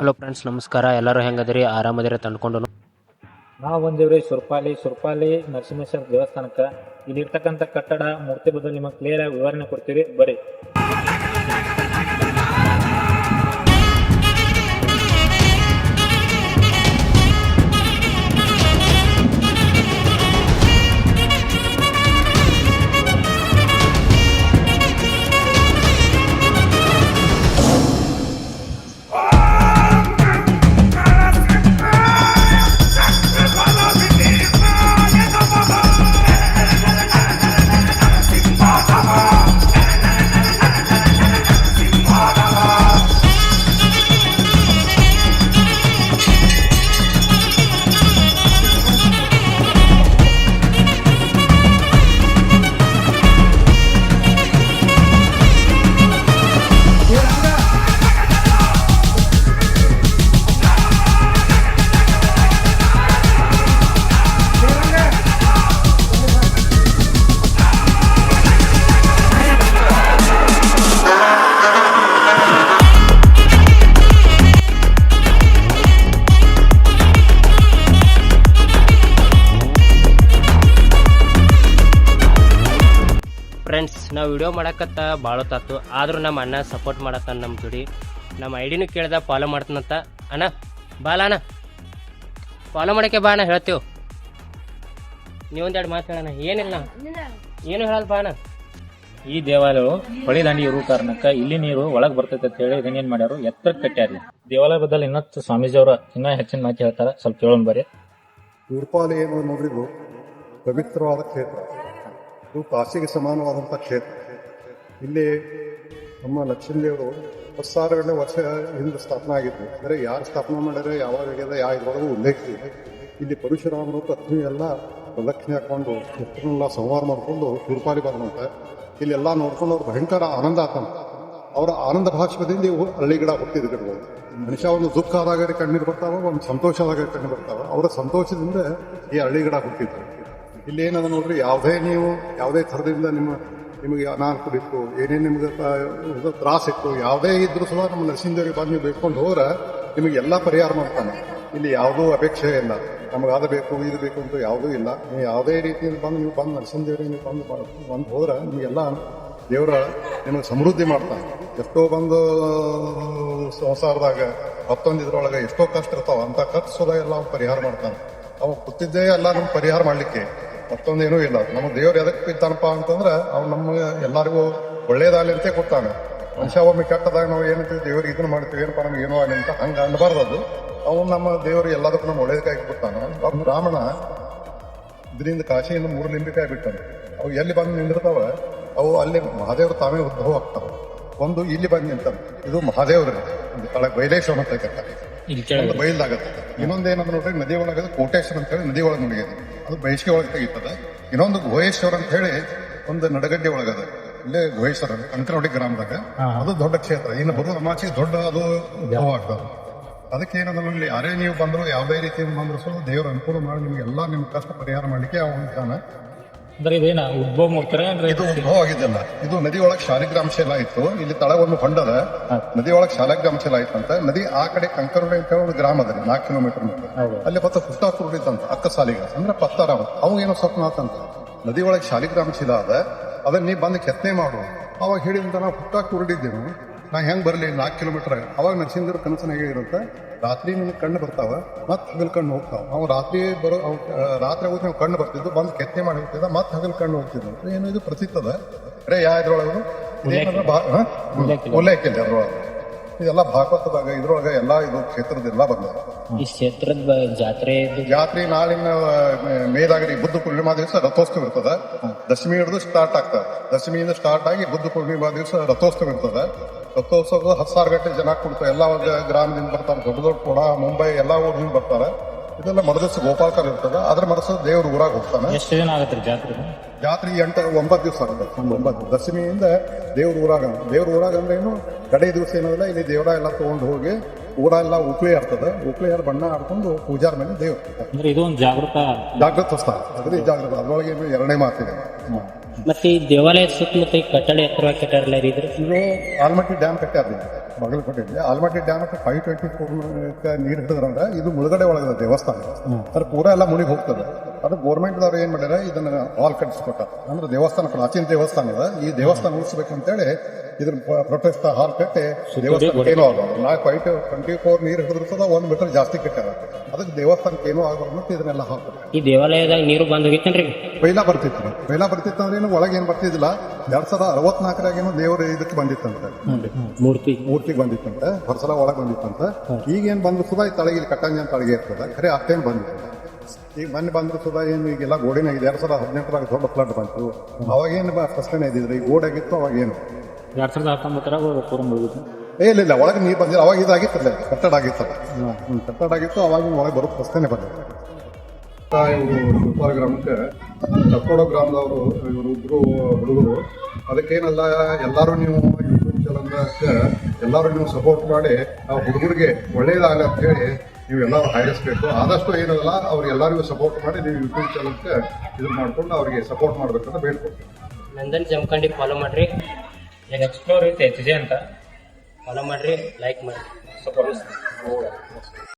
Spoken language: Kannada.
ಹಲೋ ಫ್ರೆಂಡ್ಸ್, ನಮಸ್ಕಾರ. ಎಲ್ಲರೂ ಹೆಂಗದಿರಿ? ಆರಾಮದಿರಿ ತಂದ್ಕೊಂಡು ನಾವು ಬಂದಿವ್ರಿ ಸುರ್ಪಾಲಿ ನರಸಿಂಹೇಶ್ವರ ದೇವಸ್ಥಾನಕ್ಕೆ. ಇಲ್ಲಿರ್ತಕ್ಕಂಥ ಕಟ್ಟಡ ಮೂರ್ತಿ ಬದಲು ನಿಮಗೆ ಕ್ಲಿಯರ್ ಆಗಿ ವಿವರಣೆ ಕೊಡ್ತೀವಿ, ಬರ್ರಿ. ಫ್ರೆಂಡ್ಸ್, ನಾವು ವಿಡಿಯೋ ಮಾಡಕತ್ತ ಭಾಳ ತಾತು. ಆದರೂ ನಮ್ಮ ಅಣ್ಣ ಸಪೋರ್ಟ್ ಮಾಡತ್ತಾನ ನಮ್ಮ ಜೋಡಿ. ನಮ್ಮ ಐಡಿನೂ ಕೇಳ್ದ ಫಾಲೋ ಮಾಡ್ತಾನಂತ. ಅಣ್ಣ ಬಾಲ ಅಣ್ಣ, ಫಾಲೋ ಮಾಡೋಕ್ಕೆ ಬಾ ಅಣ್ಣ, ಹೇಳ್ತೀವಿ. ನೀವೊಂದೆರಡು ಮಾತು ಹೇಳೋಣ. ಏನಿಲ್ಲ, ಏನು ಹೇಳಲ್ಲ ಬಾ ಅಣ್ಣ. ಈ ದೇವಾಲಯವು ಹೊಳಿ ದಂಡಿ ಇರುವ ಕಾರಣಕ್ಕೆ ಇಲ್ಲಿ ನೀರು ಒಳಗೆ ಬರ್ತೈತೆ ಅಂತ ಹೇಳಿ ಇದನ್ನೇನ್ ಮಾಡ್ಯಾರು, ಎತ್ತರಕ್ಕೆ ಕಟ್ಟ್ಯಾರ. ದೇವಾಲಯ ಬದಲು ಇನ್ನಷ್ಟು ಸ್ವಾಮೀಜಿಯವರು ಇನ್ನೂ ಹೆಚ್ಚಿನ ಮಾಹಿತಿ ಹೇಳ್ತಾರೆ, ಸ್ವಲ್ಪ ಕೇಳೋಣ ಬರ್ರಿ. ಸುರ್ಪಾಲಿ ಏನು ನೋಡಿದ್ರು ಪವಿತ್ರವಾದ ಕ್ಷೇತ್ರ. ಇದು ಕಾಶಿಗೆ ಸಮಾನವಾದಂಥ ಕ್ಷೇತ್ರ. ಇಲ್ಲಿ ನಮ್ಮ ಲಕ್ಷ್ಮೀದೇವರು 10,000 ವರ್ಷ ಹಿಂದೆ ಸ್ಥಾಪನೆ ಆಗಿದ್ದು. ಅಂದರೆ ಯಾರು ಸ್ಥಾಪನೆ ಮಾಡ್ಯಾರ, ಯಾವಾಗ ಆಗ್ಯದ, ಯಾವ ಇದ್ರೊಳಗೂ ಉಲ್ಲೇಖಿಸಿದೆ. ಇಲ್ಲಿ ಪರಶುರಾಮರು ಪತ್ನಿ ಎಲ್ಲ ಪ್ರದಕ್ಷಿಣೆ ಹಾಕೊಂಡು ಶತ್ರುನೆಲ್ಲ ಸಂಹಾರ ಮಾಡಿಕೊಂಡು ಸುರ್ಪಾಲಿ ಬಂದಂತೆ ಇಲ್ಲಿ ಎಲ್ಲ ನೋಡ್ಕೊಂಡು ಅವ್ರು ಭಯಂಕರ ಆನಂದ ಆತಂತ. ಅವರ ಆನಂದ ಭಾಷಣದಿಂದ ಇವು ಹಳ್ಳಿ ಗಿಡ ಹುಟ್ಟಿದ ಗಿಡಗಳು. ಮನುಷ್ಯ ಒಂದು ದುಃಖ ಆದಾಗ ಕಣ್ಣೀರು ಬರ್ತಾವ, ಒಂದು ಸಂತೋಷ ಆದಾಗ ಕಣ್ಣೀರು ಬರ್ತಾವ. ಅವರ ಸಂತೋಷದಿಂದ ಈ ಹಳ್ಳಿ ಗಿಡ ಹುಟ್ಟಿದ್ರು. ಇಲ್ಲಿ ಏನದ ನೋಡ್ರಿ, ಯಾವುದೇ ಥರದಿಂದ ನಿಮಗೆ ಅನಾನುಕೂಲ ಕುಡಿತು, ಏನೇನು ನಿಮ್ಗೆ ತ್ರಾಸಿತ್ತು, ಯಾವುದೇ ಇದ್ರೂ ಸಹ ನಮ್ಮ ನರಸಿಂಹದೇವರಿಗೆ ಬಂದು ನೀವು ಬೇಡ್ಕೊಂಡು ಹೋದ್ರೆ ನಿಮಗೆ ಎಲ್ಲ ಪರಿಹಾರ ಮಾಡ್ತಾನೆ. ಇಲ್ಲಿ ಯಾವುದೂ ಅಪೇಕ್ಷೆ ಇಲ್ಲ, ನಮಗೆ ಅದು ಬೇಕು ಇದು ಬೇಕು ಅಂತ ಯಾವುದೂ ಇಲ್ಲ. ನೀವು ಯಾವುದೇ ರೀತಿಯಿಂದ ನೀವು ಬಂದು ನರಸಿಂಹದೇವರಿಗೆ ನೀವು ಬಂದು ಹೋದ್ರೆ ನಿಮಗೆಲ್ಲ ದೇವರ ನಿಮಗೆ ಸಮೃದ್ಧಿ ಮಾಡ್ತಾನೆ. ಎಷ್ಟೋ ಬಂದು ಸಂಸಾರದಾಗ ಮತ್ತೊಂದು ಇದ್ರೊಳಗೆ ಎಷ್ಟೋ ಕಷ್ಟ ಇರ್ತಾವ, ಅಂತ ಕಷ್ಟ ಸೋದ ಎಲ್ಲ ಪರಿಹಾರ ಮಾಡ್ತಾನೆ. ಅವು ಕೂತಿದ್ದೇ ಎಲ್ಲ ನಮ್ಗೆ ಪರಿಹಾರ ಮಾಡಲಿಕ್ಕೆ, ಮತ್ತೊಂದೇನೂ ಇಲ್ಲ. ನಮ್ಮ ದೇವ್ರು ಎದಕ್ಕೆ ಇದ್ದಾನಪ್ಪ ಅಂತಂದ್ರೆ ಅವ್ನು ನಮಗೆ ಎಲ್ಲರಿಗೂ ಒಳ್ಳೇದಾಗಲಿ ಅಂತ ಕೊಡ್ತಾನೆ. ಮನುಷ್ಯ ಒಮ್ಮೆ ಕೆಟ್ಟದಾಗ ನಾವು ಏನಂತೀವಿ, ದೇವ್ರಿಗೆ ಇದನ್ನು ಮಾಡ್ತೀವಿ, ಏನಪ್ಪ ನಮ್ಗೆ ಏನೋ ಆಗಲಿ ಅಂತ ಹಂಗೆ ಅನ್ಬಾರ್ದು. ಅದು ಅವನು ನಮ್ಮ ದೇವರು ಎಲ್ಲದಕ್ಕೂ ನಮ್ಮ ಒಳ್ಳೇದಕ್ಕಾಗಿ ಕೊಡ್ತಾನೆ. ಅವ್ನು ರಾಮಣ ಇದರಿಂದ ಕಾಶಿಯಿಂದ 3 ಲಿಂಬಿಕಾಯಿ ಬಿಟ್ಟಾನೆ. ಅವು ಎಲ್ಲಿ ಬಂದು ನಿಂದಿರ್ತಾವ, ಅವು ಅಲ್ಲಿ ಮಹಾದೇವ್ರು ತಾವೇ ಉದ್ಭವ ಆಗ್ತಾವೆ. ಒಂದು ಇಲ್ಲಿ ಬಂದು ನಿಂತಾನೆ, ಇದು ಮಹಾದೇವ್ರ ತಳಗೆ ಬೈಲೇಶ್ವರ ಅಂತ ಕರೀತಾರೆ, ಒಂದು ಬೈಲ್ದಾಗತ್ತೆ. ಇನ್ನೊಂದೇನಂದ್ರೆ ನೋಡ್ರಿ, ನದಿ ಒಳಗೆ ಕೋಟೇಶ್ವರ ಅಂತ ಹೇಳಿ ನದಿ ಒಳಗೆ ಮುಗಿಯದು, ಅದು ಬಯಸಿಗೆ ಒಳಗೆ ತೆಗಿತದೆ. ಇನ್ನೊಂದು ಗುಹೇಶ್ವರ ಅಂತ ಹೇಳಿ ಒಂದು ನಡಗಡ್ಡೆ ಒಳಗದ, ಇಲ್ಲೇ ಗುಹೇಶ್ವರ ಅಂಕನವಾಡಿ ಗ್ರಾಮದಾಗ. ಅದು ದೊಡ್ಡ ಕ್ಷೇತ್ರ. ಇನ್ನು ಬರುವ ಅಮಾಚಿಗೆ ದೊಡ್ಡ ಅದು ಉದ್ಭವ ಆಗ್ತದೆ. ಅದಕ್ಕೆ ಏನಂದ್ರೆ ಇಲ್ಲಿ ಯಾರೇ ನೀವು ಬಂದ್ರು, ಯಾವುದೇ ರೀತಿಯಿಂದ ಬಂದ್ರು ಸಹ ದೇವರು ಅನುಕೂಲ ಮಾಡಿ ನಿಮ್ಗೆಲ್ಲ ನಿಮ್ಮ ಕಷ್ಟ ಪರಿಹಾರ ಮಾಡ್ಲಿಕ್ಕೆ ಅವನು. ಅಂದ್ರೆ ಇದೇನ ಉದ್ಭವ ಮಾಡ್ತಾರೆ ಅಂದ್ರೆ ಇದು ಉದ್ಭವ ಆಗಿದ್ದಲ್ಲ, ಇದು ನದಿ ಒಳಗೆ ಶಾಲಿಗ್ರಾಮ ಶಿಲಾ ಇತ್ತು. ಇಲ್ಲಿ ತಳ ಒಂದು ಹೊಂಡದ, ನದಿ ಒಳಗೆ ಶಾಲಿಗ್ರಾಮ ಶಿಲಾ ಇತ್ತಂತ. ನದಿ ಆ ಕಡೆ ಕಂಕರುಡಿ ಅಂತ ಹೇಳಿ ಒಂದು ಗ್ರಾಮ ಅದ, 4 ಕಿಲೋಮೀಟರ್. ಅಲ್ಲಿ ಮತ್ತೆ ಪುಟ್ಟ ಕುರುಡಿತಂತ, ಅಕ್ಕ ಸಾಲಿಗ ಅಂದ್ರೆ ಪತ್ತಾರಾಮ. ಅವಾಗೇನೋ ಸ್ವಪ್ನ ಆತಂತ, ನದಿ ಒಳಗೆ ಶಾಲಿಗ್ರಾಮ ಶಿಲಾ ಅದ, ಅದನ್ನ ನೀ ಬಂದು ಕೆತ್ತನೆ ಮಾಡು. ಅವಾಗ ಹೇಳಿದಂತ ನಾವು ಪುಟ್ಟ ಕುರುಡಿದ್ದೇವೆ, ನಾ ಹೆಂಗ್ ಬರಲಿ 4 ಕಿಲೋಮೀಟರ್. ಅವಾಗ ನರಸಿಂಹದೇವ್ರ ಕನಸನಾಗೆ ಇರುತ್ತೆ, ರಾತ್ರಿ ನಿಮ್ಗೆ ಕಣ್ಣು ಬರ್ತಾವ, ಮತ್ತೆ ಹಗಲ್ ಕಣ್ಣು ಹೋಗ್ತಾವ. ಅವು ರಾತ್ರಿ ಆಗುತ್ತೆ, ನಾವು ಕಣ್ಣು ಬರ್ತಿದ್ದು, ಬಂದು ಕೆತ್ತನೆ ಮಾಡಿ ಹೋಗ್ತಿದ್ದ, ಮತ್ತೆ ಹಗಲ್ ಕಣ್ಣು ಹೋಗ್ತಿದ್ವು. ಏನು ಇದು ಪ್ರತೀತದ ರೇ ಯಾ ಇದ್ರೊಳಗೆ ಉಲ್ಲೇಖ ಇಲ್ಲ ಅದ್ರೊಳಗೆ. ಇದೆಲ್ಲ ಭಾಗವತದಾಗ ಇದ್ರೊಳಗೆ ಎಲ್ಲ ಇದು ಕ್ಷೇತ್ರದೆಲ್ಲ ಬಂದ. ಈ ಕ್ಷೇತ್ರದ ಜಾತ್ರೆ ನಾಳಿನ ಮೇದಾಗರಿ ಬುದ್ಧ ಪೂರ್ಣಿಮಾ ದಿವಸ ರಥೋತ್ಸವ ಇರ್ತದೆ. ದಶಮಿ ಹಿಡಿದು ಸ್ಟಾರ್ಟ್ ಆಗ್ತದೆ. ದಶಮಿಯಿಂದ ಸ್ಟಾರ್ಟ್ ಆಗಿ ಬುದ್ಧ ಪೂರ್ಣಿಮಾ ದಿವಸ ರಥೋತ್ಸವ ಇರ್ತದೆ. ರಥೋತ್ಸವ 10,000 ಗಂಟೆ ಜನ ಕೊಡ್ತಾರೆ. ಎಲ್ಲ ಗ್ರಾಮದಿಂದ ಬರ್ತಾರೆ, ದೊಡ್ಡ ದೊಡ್ಡ ಕೊಡ, ಮುಂಬೈ ಎಲ್ಲ ಊರಿಂದ ಬರ್ತಾರೆ. ಇದೆಲ್ಲ ಮರದಿವ್ಸ ಗೋಪಾಲಕರ್ ಇರ್ತದೆ. ಅದ್ರ ಮನಸ್ಸು ದೇವ್ರ ಊರಾಗ ಹೋಗ್ತಾನೆ. ಎಷ್ಟು ದಿನ ಆಗತ್ತೆ ಜಾತ್ರೆ? ಜಾತ್ರೆ 9 ದಿವಸ ಆಗುತ್ತೆ. 9 ದಶಮಿಯಿಂದ ದೇವ್ರ ಊರಾಗ ಅಂದ್ರೆ ಏನು, ಕಡೆ ದಿವಸ ಏನದಲ್ಲ, ಇಲ್ಲಿ ದೇವರ ಎಲ್ಲ ತಗೊಂಡು ಹೋಗಿ ಊರ ಎಲ್ಲ ಉಕ್ಳಿ ಆಡ್ತದೆ. ಉಕ್ಳಿ ಆಡ್ ಬಣ್ಣ ಆಡ್ಕೊಂಡು ಪೂಜಾರ ಮೇಲೆ ದೇವ್ರು. ಅಂದ್ರೆ ಇದು ಒಂದು ಜಾಗೃತ ಸ್ಥಳ. ಅದ್ರಲ್ಲಿ ಜಾಗೃತ, ಅದ್ರೊಳಗೆ 2ನೇ ಮಾತಿದೆ. ಮತ್ತೆ ಈ ದೇವಾಲಯ ಸುತ್ತಮುತ್ತ ಕಟ್ಟಡ ಎತ್ತರವಾಗಿ ಕಟ್ಟಾರಲ್ಲ, ಇದು ಆಲ್ಮಟ್ಟಿ ಡ್ಯಾಮ್ ಕಟ್ಟಾರ. ಬಾಗಲಕೋಟೆಯಲ್ಲಿ ಆಲ್ಮಟ್ಟಿ ಡ್ಯಾಮ್ 524 ನೀರು ಹಿಡಿದ್ರಂದ್ರೆ ಇದು ಮುಳುಗಡೆ ಒಳಗದ ದೇವಸ್ಥಾನ ಅದ್ರ ಪೂರ ಎಲ್ಲ ಮುನಿಗೆ ಹೋಗ್ತದೆ. ಅದು ಗೋರ್ಮೆಂಟ್ದವ್ರು ಏನ್ ಮಾಡ್ಯಾರ, ಇದನ್ನ ಹಾಲ್ ಕಟ್ಟಿಸ್ಕೊಟ್ಟ. ಅಂದ್ರೆ ದೇವಸ್ಥಾನ ಪ್ರಾಚೀನ ದೇವಸ್ಥಾನ ಇದೆ, ಈ ದೇವಸ್ಥಾನ ಉಳಿಸ್ಬೇಕಂತೇಳಿ ಇದನ್ನ ಪ್ರೊಟೆಸ್ಟ್ ಹಾಲ್ ಕಟ್ಟಿ ದೇವಸ್ಥಾನಕ್ಕೆ ಏನೋ ಆಗೋದು. 524 ನೀರು ಹಿಡಿದಿರ್ತದ, 1 ಮೀಟರ್ ಜಾಸ್ತಿ ಕಟ್ಟಾರ. ಅದಕ್ಕೆ ದೇವಸ್ಥಾನಕ್ಕೆ ಏನೋ ಆಗೋದು ಮತ್ತು ಇದನ್ನೆಲ್ಲ ಹಾಕ್ತಾರೆ. ಈ ದೇವಾಲಯದಾಗ ನೀರು ಬಂದ್ ಹೋಗಿತ್ತೇನ್ರಿ? ಪೈಲ ಬರ್ತಿತ್ತು ಅಂದ್ರೆ ಏನು ಒಳಗೆ ಏನು ಬರ್ತಿದ್ದಿಲ್ಲ. 2064 ದೇವರು ಇದಕ್ಕೆ ಬಂದಿತ್ತಂತೆ, ಮೂರ್ತಿಗೆ ಬಂದಿತ್ತಂತೆ, ಹೊರಸಲ ಒಳಗೆ ಬಂದಿತ್ತಂತೆ. ಈಗೇನು ಬಂದ್ರು ಸುಧಾ ಈ ತಳಗಿಲಿ ಕಟ್ಟಂಜ ಅಂತ ತಳಗೆ ಇರ್ತದೆ, ಖರೆ ಅಷ್ಟೇನು ಬಂದಿತ್ತು. ಈಗ ಮೊನ್ನೆ ಬಂದ್ರು ಸುಧಾ ಏನು ಈಗೆಲ್ಲ ಗೋಡಿನಾಗಿದೆ. 2018 ದೊಡ್ಡ ಫ್ಲಡ್ ಬಂತು, ಅವಾಗೇನು ಪ್ರಶ್ನೆ ಇದ್ದಿದ್ರೆ ಈ ಗೋಡಾಗಿತ್ತು. ಅವಾಗೇನು 2019 ಪೂರ ಮುಳುಗಿತ್ತು. ಇಲ್ಲ ಒಳಗೆ ನೀರು ಬಂದಿಲ್ಲ. ಅವಾಗ ಇದಾಗಿತ್ತಲ್ಲ, ಕಟ್ಟಡ ಆಗಿತ್ತಲ್ಲ, ಕಟ್ಟಡ ಆಗಿತ್ತು. ಅವಾಗ ಒಳಗೆ ಬರೋ ಪ್ರಶ್ನೆ ಬಂದಿತ್ತು. ಇವರು ಸುಪಾರ ಗ್ರಾಮಕ್ಕೆ ಚಕ್ಕೋಡ ಗ್ರಾಮದವರು ಇವರಿಬ್ರು ಹುಡುಗರು. ಅದಕ್ಕೇನಲ್ಲ, ಎಲ್ಲರೂ ನೀವು ಯೂಟ್ಯೂಬ್ ಚಾನಲ್ಗೆ ಎಲ್ಲರೂ ನೀವು ಸಪೋರ್ಟ್ ಮಾಡಿ ಆ ಹುಡುಗರಿಗೆ ಒಳ್ಳೇದಾಗಲಿ ಅಂತ ಹೇಳಿ ನೀವು ಎಲ್ಲರೂ ಹಾರೈಸಬೇಕು. ಆದಷ್ಟು ಏನಲ್ಲ ಅವ್ರಿಗೆಲ್ಲರಿಗೂ ಸಪೋರ್ಟ್ ಮಾಡಿ ನೀವು ಯೂಟ್ಯೂಬ್ ಚಾನಲ್ಗೆ ಇದು ಮಾಡ್ಕೊಂಡು ಅವ್ರಿಗೆ ಸಪೋರ್ಟ್ ಮಾಡ್ಬೇಕಂತ ಬೇಡ್ಕೊಡ್ತೀನಿ. ನಂದನ್ ಜಮಖಂಡಿ ಫಾಲೋ ಮಾಡ್ರಿ, ಎಕ್ಸ್ಪ್ಲೋರ್ ಐತೆ HJ ಅಂತ ಫಾಲೋ ಮಾಡ್ರಿ, ಲೈಕ್ ಮಾಡಿ, ಸಪೋರ್ಟ್.